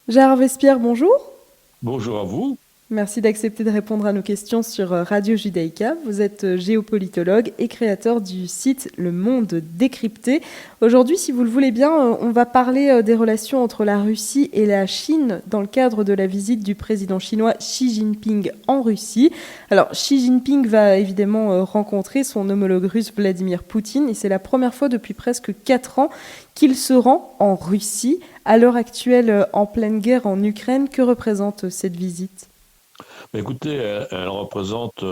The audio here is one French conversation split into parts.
Gérard Vespierre, bonjour. Bonjour à vous. Merci d'accepter de répondre à nos questions sur Radio Judaïka. Vous êtes géopolitologue et créateur du site Le Monde Décrypté. Aujourd'hui, si vous le voulez bien, on va parler des relations entre la Russie et la Chine dans le cadre de la visite du président chinois Xi Jinping en Russie. Alors, Xi Jinping va évidemment rencontrer son homologue russe Vladimir Poutine et c'est la première fois depuis presque 4 ans qu'il se rend en Russie. À l'heure actuelle, en pleine guerre en Ukraine, que représente cette visite? Écoutez, elle représente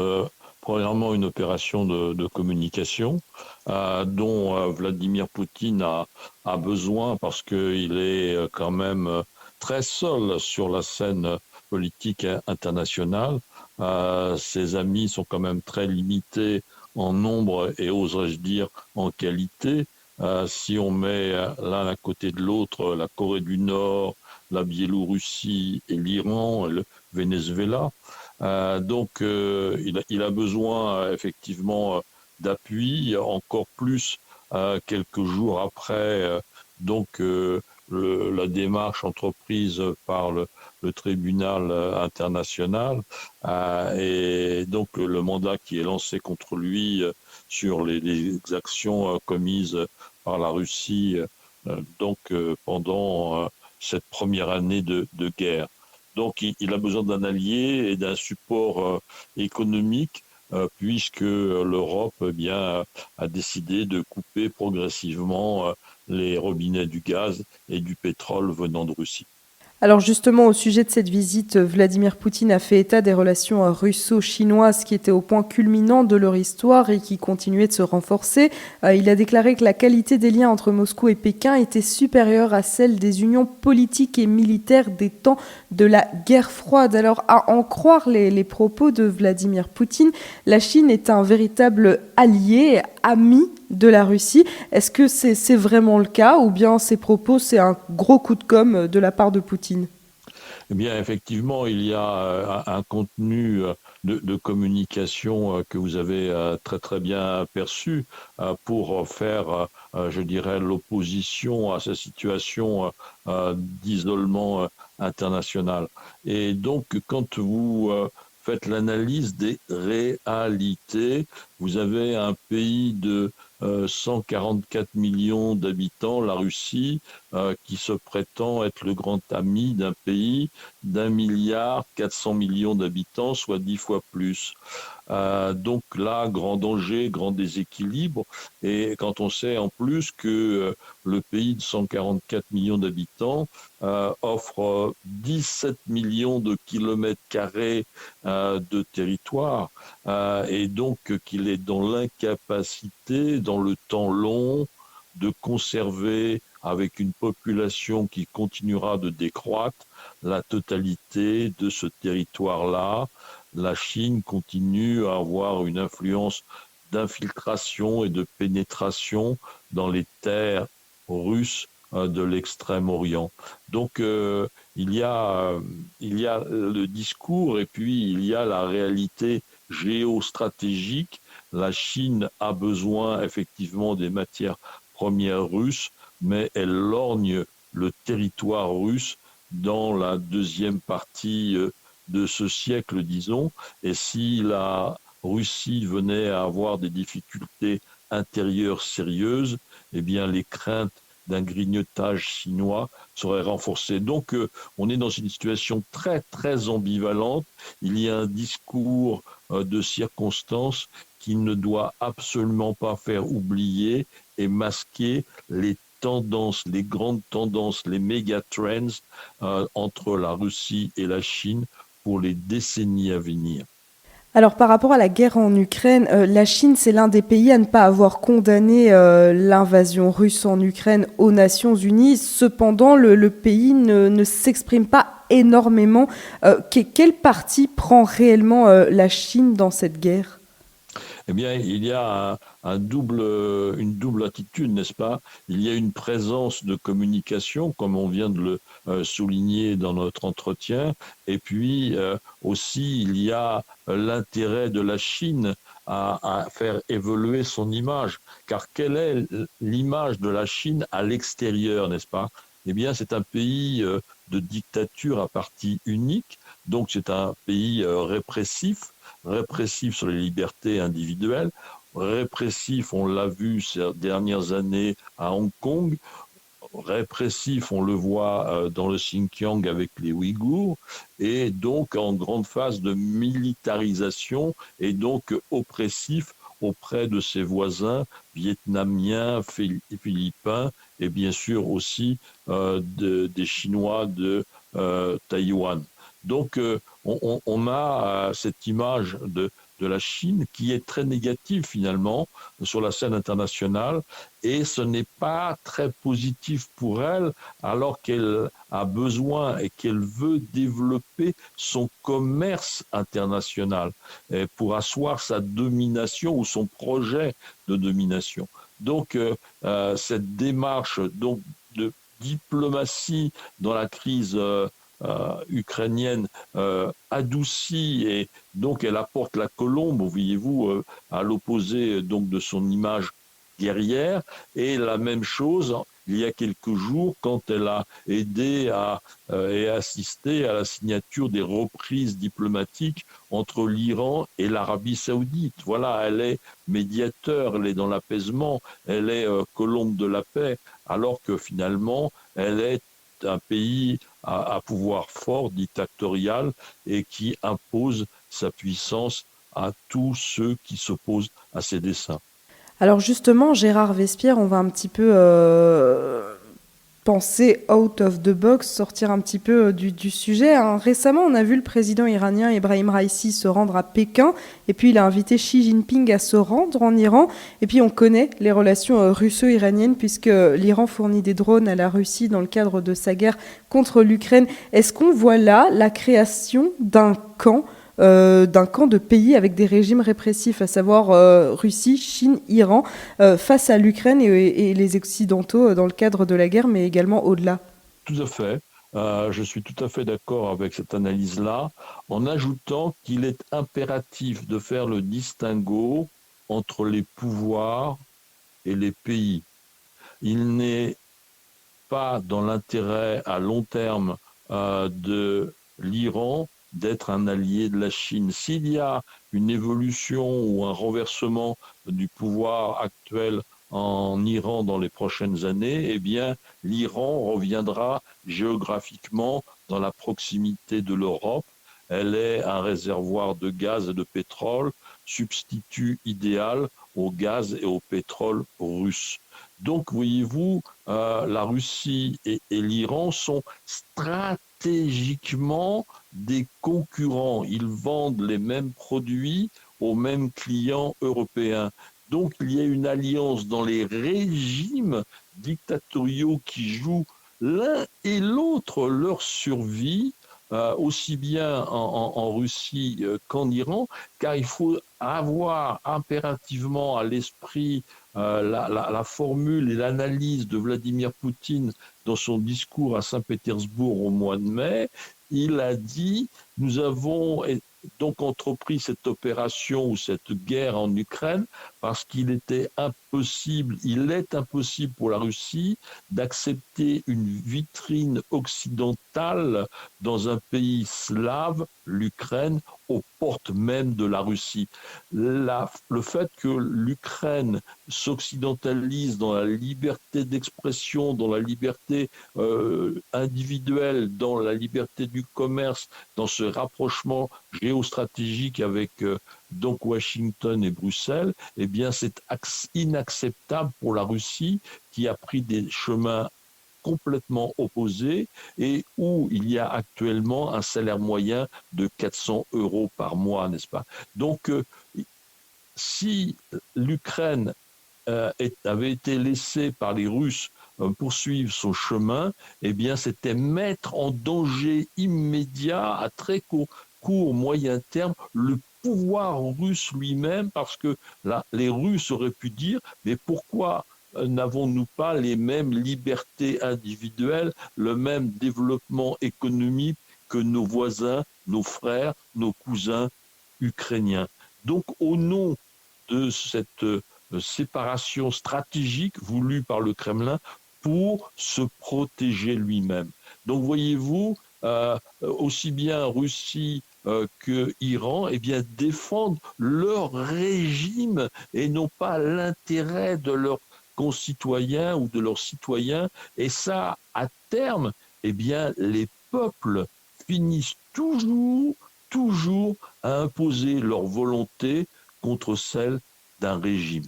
premièrement une opération de communication dont Vladimir Poutine a besoin parce qu'il est quand même très seul sur la scène politique internationale. Ses amis sont quand même très limités en nombre et oserais-je dire en qualité. Si on met l'un à côté de l'autre la Corée du Nord, la Biélorussie et l'Iran, le Venezuela, il a besoin effectivement d'appui, encore plus quelques jours après la démarche entreprise par le tribunal international et donc le mandat qui est lancé contre lui sur les actions commises par la Russie pendant cette première année de guerre. Donc, il a besoin d'un allié et d'un support économique, puisque l'Europe a décidé de couper progressivement les robinets du gaz et du pétrole venant de Russie. Alors justement, au sujet de cette visite, Vladimir Poutine a fait état des relations russo-chinoises qui étaient au point culminant de leur histoire et qui continuaient de se renforcer. Il a déclaré que la qualité des liens entre Moscou et Pékin était supérieure à celle des unions politiques et militaires des temps de la guerre froide. Alors à en croire les propos de Vladimir Poutine, la Chine est un véritable allié, ami de la Russie. Est-ce que c'est vraiment le cas ou bien ces propos, c'est un gros coup de com' de la part de Poutine? Eh bien, effectivement, il y a un contenu de communication que vous avez très très bien perçu pour faire, je dirais, l'opposition à cette situation d'isolement international. Et donc, quand vous faites l'analyse des réalités, vous avez un pays de 144 millions d'habitants, la Russie, qui se prétend être le grand ami d'un pays d'1,4 milliard d'habitants, soit 10 fois plus. Donc là, grand danger, grand déséquilibre. Et quand on sait en plus que le pays de 144 millions d'habitants offre 17 millions de kilomètres carrés de territoire, et donc qu'il est dans l'incapacité, dans le temps long, de conserver avec une population qui continuera de décroître la totalité de ce territoire-là. La Chine continue à avoir une influence d'infiltration et de pénétration dans les terres russes de l'extrême-orient. Donc il y a le discours et puis il y a la réalité géostratégique. La Chine a besoin effectivement des matières premières russes, mais elle lorgne le territoire russe dans la deuxième partie de ce siècle, disons. Et si la Russie venait à avoir des difficultés intérieures sérieuses, eh bien les craintes d'un grignotage chinois seraient renforcées. Donc on est dans une situation très très ambivalente. Il y a un discours de circonstance qui ne doit absolument pas faire oublier et masquer les tendances, les grandes tendances, les méga trends entre la Russie et la Chine pour les décennies à venir. Alors par rapport à la guerre en Ukraine, la Chine, c'est l'un des pays à ne pas avoir condamné l'invasion russe en Ukraine aux Nations Unies. Cependant, le pays ne s'exprime pas énormément. Quel parti prend réellement la Chine dans cette guerre? Eh bien, il y a une double attitude, n'est-ce pas? Il y a une présence de communication, comme on vient de le souligner dans notre entretien, et puis aussi il y a l'intérêt de la Chine à faire évoluer son image. Car quelle est l'image de la Chine à l'extérieur, n'est-ce pas? Eh bien, c'est un pays de dictature à parti unique. Donc c'est un pays répressif sur les libertés individuelles, répressif, on l'a vu ces dernières années à Hong Kong, répressif, on le voit dans le Xinjiang avec les Ouïghours, et donc en grande phase de militarisation, et donc oppressif auprès de ses voisins vietnamiens, philippins, et bien sûr aussi des Chinois de Taïwan. Donc on a cette image de la Chine qui est très négative finalement sur la scène internationale, et ce n'est pas très positif pour elle alors qu'elle a besoin et qu'elle veut développer son commerce international pour asseoir sa domination ou son projet de domination. Donc cette démarche donc, de diplomatie dans la crise ukrainienne adoucie, et donc elle apporte la colombe, voyez-vous, à l'opposé donc de son image guerrière. Et la même chose il y a quelques jours quand elle a aidé et assisté à la signature des reprises diplomatiques entre l'Iran et l'Arabie saoudite. Voilà, elle est médiateur, elle est dans l'apaisement, elle est colombe de la paix, alors que finalement elle est un pays à pouvoir fort, dictatorial, et qui impose sa puissance à tous ceux qui s'opposent à ses desseins. Alors justement, Gérard Vespierre, on va un petit peu penser out of the box, sortir un petit peu du sujet, hein. Récemment, on a vu le président iranien Ebrahim Raïssi se rendre à Pékin, et puis il a invité Xi Jinping à se rendre en Iran. Et puis on connaît les relations russo-iraniennes, puisque l'Iran fournit des drones à la Russie dans le cadre de sa guerre contre l'Ukraine. Est-ce qu'on voit là la création d'un camp de pays avec des régimes répressifs, à savoir Russie, Chine, Iran, face à l'Ukraine et les Occidentaux dans le cadre de la guerre, mais également au-delà? Tout à fait. Je suis tout à fait d'accord avec cette analyse-là, en ajoutant qu'il est impératif de faire le distinguo entre les pouvoirs et les pays. Il n'est pas dans l'intérêt à long terme de l'Iran d'être un allié de la Chine. S'il y a une évolution ou un renversement du pouvoir actuel en Iran dans les prochaines années, eh bien, l'Iran reviendra géographiquement dans la proximité de l'Europe. Elle est un réservoir de gaz et de pétrole, substitut idéal au gaz et au pétrole russe. Donc, voyez-vous, la Russie et l'Iran sont stratégiquement des concurrents. Ils vendent les mêmes produits aux mêmes clients européens. Donc, il y a une alliance dans les régimes dictatoriaux qui jouent l'un et l'autre leur survie, aussi bien en Russie qu'en Iran, car il faut avoir impérativement à l'esprit la formule et l'analyse de Vladimir Poutine dans son discours à Saint-Pétersbourg au mois de mai. Il a dit, nous avons donc entrepris cette opération ou cette guerre en Ukraine parce qu'il était impossible, il est impossible pour la Russie d'accepter une vitrine occidentale dans un pays slave, l'Ukraine, aux portes même de la Russie. Le fait que l'Ukraine s'occidentalise dans la liberté d'expression, dans la liberté individuelle, dans la liberté du commerce, dans ce rapprochement géostratégique avec donc Washington et Bruxelles, eh bien c'est inacceptable pour la Russie qui a pris des chemins complètement opposés et où il y a actuellement un salaire moyen de 400 € par mois, n'est-ce pas? Donc, si l'Ukraine avait été laissée par les Russes poursuivre son chemin, eh bien, c'était mettre en danger immédiat, à très moyen terme, le pouvoir russe lui-même, parce que là, les Russes auraient pu dire, mais pourquoi n'avons-nous pas les mêmes libertés individuelles, le même développement économique que nos voisins, nos frères, nos cousins ukrainiens? Donc, au nom de cette séparation stratégique voulue par le Kremlin pour se protéger lui-même. Donc voyez-vous, aussi bien Russie que Iran, eh bien, défendent leur régime et non pas l'intérêt de leurs concitoyens ou de leurs citoyens. Et ça, à terme, eh bien, les peuples finissent toujours à imposer leur volonté contre celle d'un régime.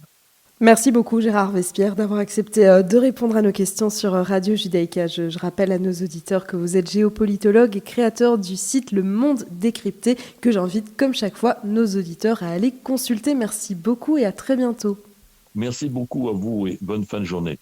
Merci beaucoup Gérard Vespierre d'avoir accepté de répondre à nos questions sur Radio Judaïka. Je rappelle à nos auditeurs que vous êtes géopolitologue et créateur du site Le Monde Décrypté, que j'invite comme chaque fois nos auditeurs à aller consulter. Merci beaucoup et à très bientôt. Merci beaucoup à vous et bonne fin de journée.